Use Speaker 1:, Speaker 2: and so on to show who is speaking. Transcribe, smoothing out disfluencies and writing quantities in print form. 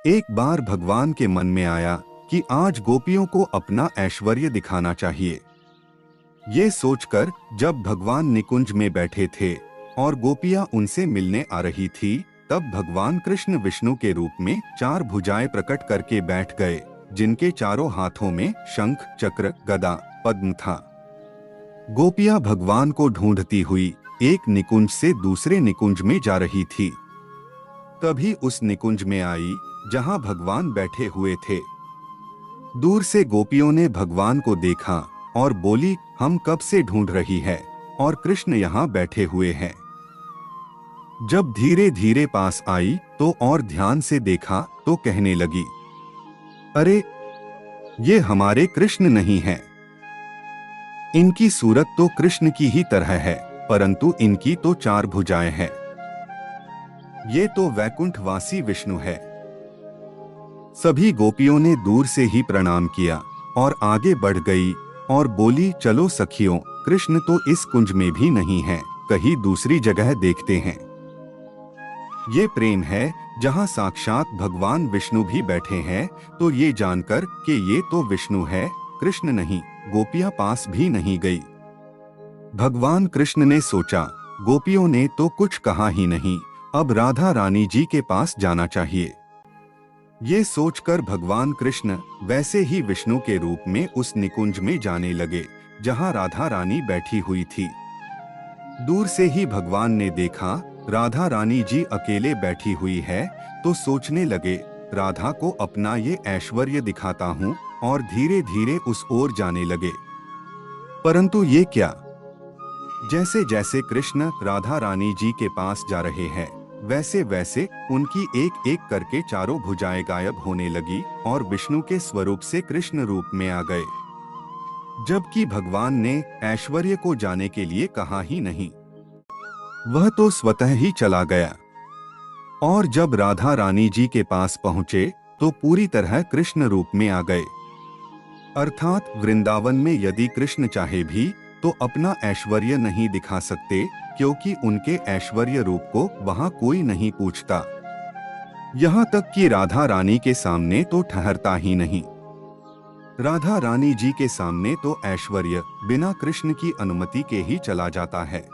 Speaker 1: एक बार भगवान के मन में आया कि आज गोपियों को अपना ऐश्वर्य दिखाना चाहिए। ये सोचकर जब भगवान निकुंज में बैठे थे और गोपियां उनसे मिलने आ रही थी, तब भगवान कृष्ण विष्णु के रूप में 4 भुजाएं प्रकट करके बैठ गए, जिनके चारों हाथों में शंख, चक्र, गदा, पद्म था। गोपियां भगवान को ढूंढती हुई एक निकुंज से दूसरे निकुंज में जा रही थी। तभी उस निकुंज में आई जहां भगवान बैठे हुए थे। दूर से गोपियों ने भगवान को देखा और बोली, हम कब से ढूंढ रही है और कृष्ण यहाँ बैठे हुए हैं। जब धीरे धीरे पास आई तो और ध्यान से देखा तो कहने लगी, अरे ये हमारे कृष्ण नहीं हैं। इनकी सूरत तो कृष्ण की ही तरह है, परंतु इनकी तो 4 भुजाएं हैं। ये तो वैकुंठवासी विष्णु है। सभी गोपियों ने दूर से ही प्रणाम किया और आगे बढ़ गई और बोली, चलो सखियों, कृष्ण तो इस कुंज में भी नहीं है, कहीं दूसरी जगह देखते हैं। ये प्रेम है जहाँ साक्षात भगवान विष्णु भी बैठे हैं, तो ये जानकर कि ये तो विष्णु है, कृष्ण नहीं, गोपियां पास भी नहीं गई। भगवान कृष्ण ने सोचा, गोपियों ने तो कुछ कहा ही नहीं, अब राधा रानी जी के पास जाना चाहिए। ये सोचकर भगवान कृष्ण वैसे ही विष्णु के रूप में उस निकुंज में जाने लगे जहां राधा रानी बैठी हुई थी। दूर से ही भगवान ने देखा राधा रानी जी अकेले बैठी हुई है, तो सोचने लगे, राधा को अपना ये ऐश्वर्य दिखाता हूँ, और धीरे धीरे उस ओर जाने लगे। परंतु ये क्या, जैसे जैसे कृष्ण राधा रानी जी के पास जा रहे हैं, वैसे वैसे उनकी एक एक करके चारों भुजाएं गायब होने लगी और विष्णु के स्वरूप से कृष्ण रूप में आ गए, जबकि भगवान ने ऐश्वर्य को जाने के लिए कहा ही नहीं, वह तो स्वतः ही चला गया। और जब राधा रानी जी के पास पहुंचे तो पूरी तरह कृष्ण रूप में आ गए। अर्थात वृंदावन में यदि कृष्ण चाहे भी तो अपना ऐश्वर्य नहीं दिखा सकते, क्योंकि उनके ऐश्वर्य रूप को वहां कोई नहीं पूछता। यहाँ तक कि राधा रानी के सामने तो ठहरता ही नहीं। राधा रानी जी के सामने तो ऐश्वर्य बिना कृष्ण की अनुमति के ही चला जाता है।